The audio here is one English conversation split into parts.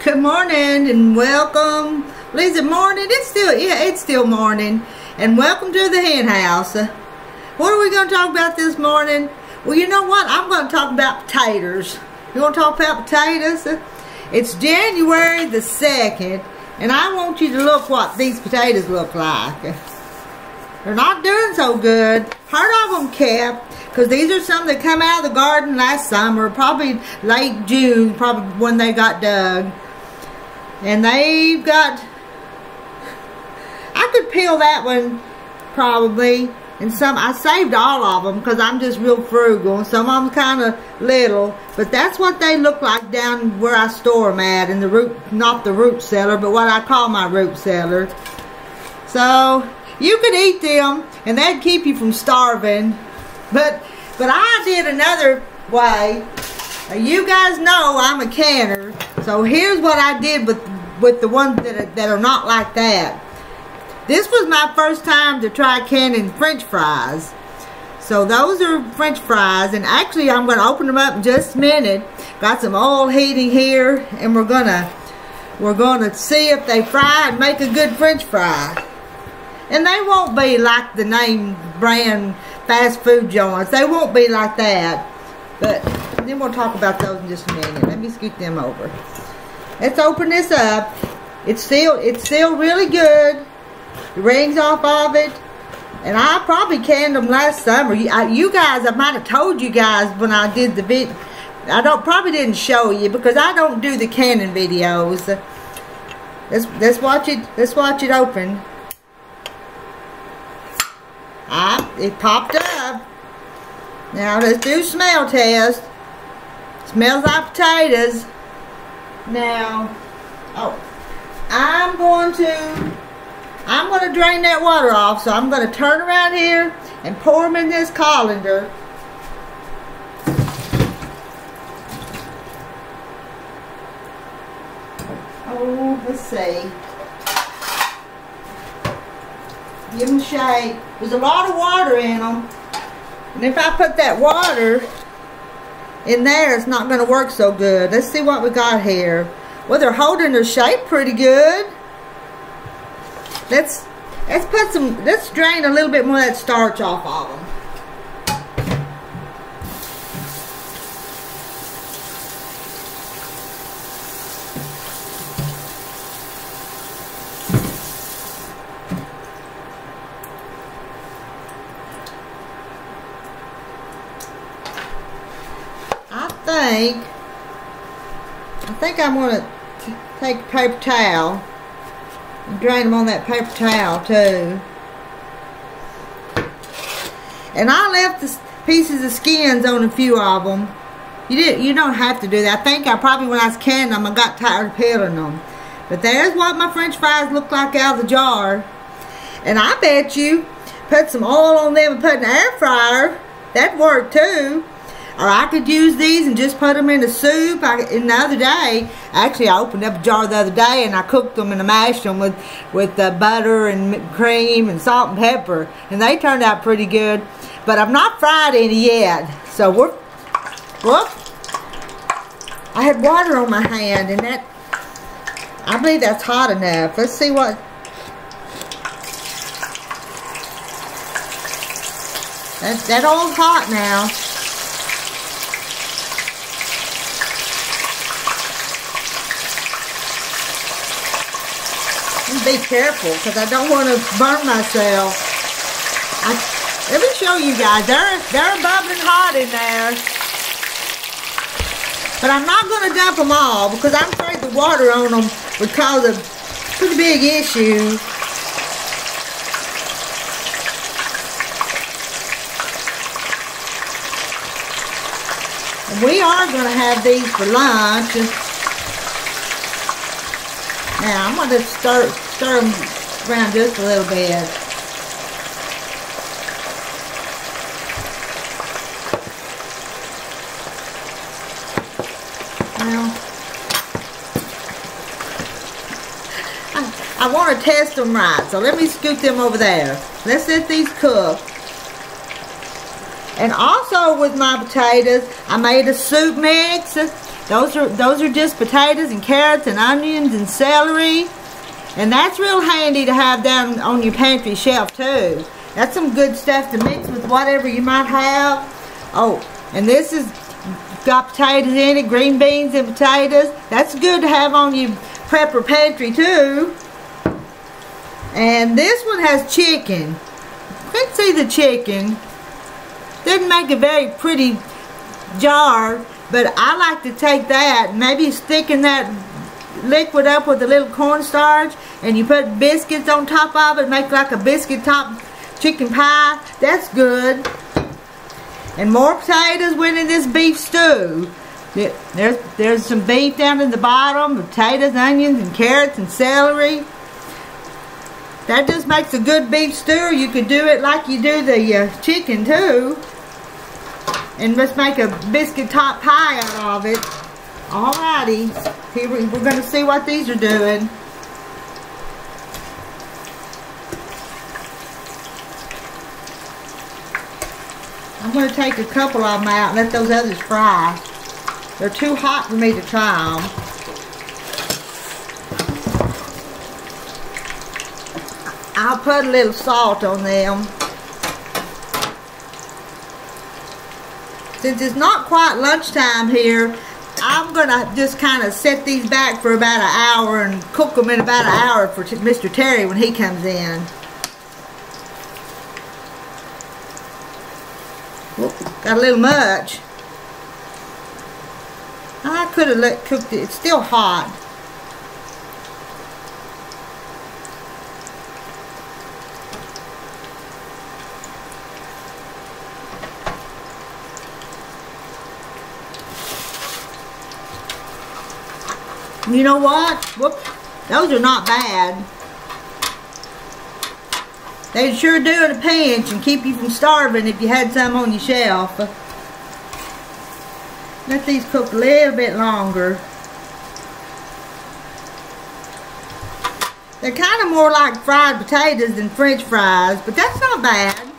Good morning and welcome. Is it morning? It's still morning. And welcome to the hen house. What are we going to talk about this morning? Well, you know what? I'm going to talk about potatoes. You want to talk about potatoes? It's January the 2nd, and I want you to look what these potatoes look like. They're not doing so good. Part of them kept, because these are some that come out of the garden last summer, probably late June, probably when they got dug. And they've got, I could peel that one probably, and some, I saved all of them because I'm just real frugal. Some of them kind of little, but that's what they look like down where I store them at, in the root, not the root cellar, but what I call my root cellar. So you could eat them and that'd keep you from starving, but I did another way. You guys know I'm a canner, so here's what I did with the ones that are not like that. This was my first time to try canning French fries. So those are French fries, and actually I'm going to open them up in just a minute. Got some oil heating here, and we're gonna see if they fry and make a good French fry. And they won't be like the name brand fast food joints. They won't be like that. But then we'll talk about those in just a minute. Let me scoot them over. Let's open this up. It's still really good. The rings off of it. And I probably canned them last summer. You guys, I might have told you guys when I did the video. Probably didn't show you because I don't do the canning videos. Let's watch it. Let's watch it open. It popped up. Now let's do smell test. Smells like potatoes. Now, I'm going to drain that water off, so I'm going to turn around here and pour them in this colander. Oh, let's see. Give them a shake. There's a lot of water in them. And if I put that water in there, it's not going to work so good. Let's see what we got here. Well, they're holding their shape pretty good. Let's drain a little bit more of that starch off of them. I think I'm going to take a paper towel and drain them on that paper towel too. And I left the pieces of skins on a few of them. You don't have to do that. I think when I was canning them, I got tired of peeling them. But there's what my French fries look like out of the jar. And I bet you put some oil on them and put in the air fryer. That'd work too. Or I could use these and just put them in the soup. And the other day, actually I opened up a jar the other day and I cooked them and I mashed them with butter and cream and salt and pepper. And they turned out pretty good. But I've not fried any yet. So whoop. I had water on my hand and I believe that's hot enough. Let's see what. That oil's hot now. Be careful because I don't want to burn myself. Let me show you guys. They're bubbling hot in there. But I'm not going to dump them all because I'm afraid the water on them would cause a pretty big issue. And we are going to have these for lunch. Now I'm going to stir them around just a little bit. Now, I want to test them right, so let me scoot them over there. Let's let these cook. And also with my potatoes, I made a soup mix. Those are just potatoes and carrots and onions and celery. And that's real handy to have down on your pantry shelf too. That's some good stuff to mix with whatever you might have. Oh, and this is got potatoes in it, green beans and potatoes. That's good to have on your prepper pantry too. And this one has chicken. Couldn't see the chicken. Didn't make a very pretty jar, but I like to take that, maybe thicken that liquid up with a little cornstarch, and you put biscuits on top of it, make like a biscuit top chicken pie. That's good. And more potatoes went in this beef stew. There's some beef down in the bottom, potatoes, onions, and carrots, and celery. That just makes a good beef stew. You could do it like you do the chicken too. And let's make a biscuit top pie out of it. Alrighty. Here we're going to see what these are doing. I'm going to take a couple of them out and let those others fry. They're too hot for me to try them. I'll put a little salt on them. Since it's not quite lunchtime here, I'm going to just kind of set these back for about an hour and cook them in about an hour for Mr. Terry when he comes in. Whoop, got a little much. I could have cooked it. It's still hot. You know what? Whoop, those are not bad. They sure do in a pinch and keep you from starving if you had some on your shelf. Let these cook a little bit longer. They're kind of more like fried potatoes than French fries, but that's not bad.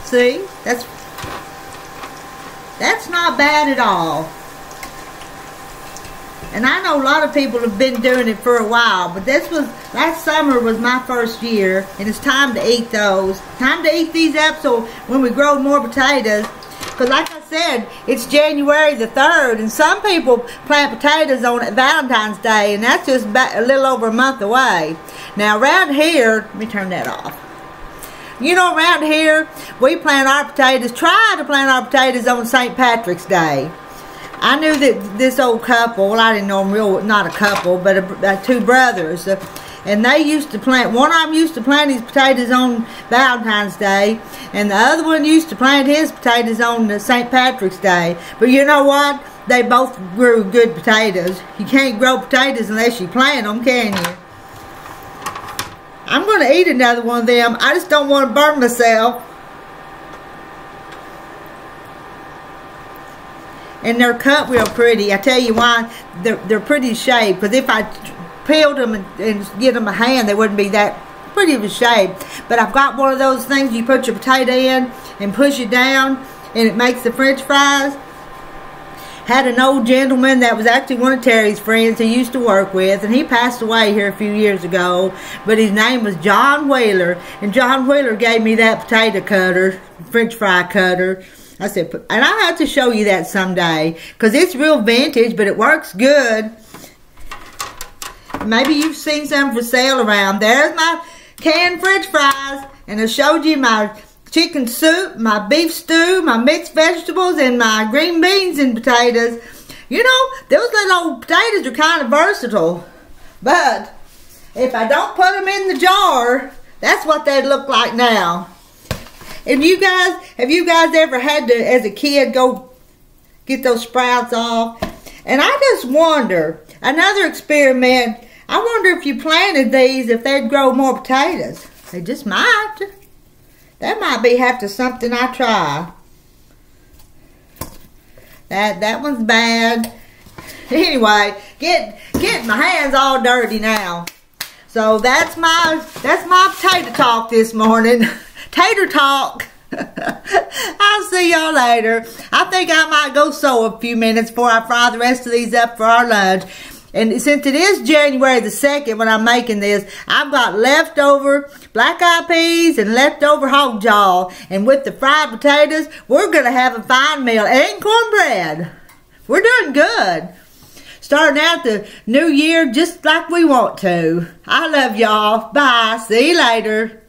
See, that's not bad at all. And I know a lot of people have been doing it for a while, but last summer was my first year, and it's time to eat those. Time to eat these up so when we grow more potatoes, because like I said, it's January the 3rd, and some people plant potatoes on Valentine's Day, and that's just a little over a month away. Now around here, let me turn that off. You know, around here, we plant our potatoes, try to plant our potatoes on St. Patrick's Day. I knew that this old couple, well, I didn't know them not a couple, but two brothers, and they used to plant, one of them used to plant his potatoes on Valentine's Day, and the other one used to plant his potatoes on St. Patrick's Day. But you know what? They both grew good potatoes. You can't grow potatoes unless you plant them, can you? I'm going to eat another one of them. I just don't want to burn myself. And they're cut real pretty. I tell you why, they're pretty shaped. Because if I peeled them and give them a hand, they wouldn't be that pretty of a shape. But I've got one of those things you put your potato in and push it down, and it makes the French fries. Had an old gentleman that was actually one of Terry's friends he used to work with, and he passed away here a few years ago, but his name was John Wheeler, and John Wheeler gave me that potato cutter, French fry cutter. I said, and I'll have to show you that someday, because it's real vintage, but it works good. Maybe you've seen some for sale around. There's my canned French fries, and I showed you my chicken soup, my beef stew, my mixed vegetables, and my green beans and potatoes. You know, those little old potatoes are kind of versatile. But if I don't put them in the jar, that's what they'd look like now. And you guys, have you guys ever had to, as a kid, go get those sprouts off? And I just wonder, another experiment, I wonder if you planted these, if they'd grow more potatoes. They just might. That might be after something I try. That one's bad. Anyway, get my hands all dirty now. So that's my potato talk this morning. Tater talk. I'll see y'all later. I think I might go sew a few minutes before I fry the rest of these up for our lunch. And since it is January the 2nd when I'm making this, I've got leftover black-eyed peas and leftover hog jaw. And with the fried potatoes, we're going to have a fine meal. And cornbread. We're doing good. Starting out the new year just like we want to. I love y'all. Bye. See you later.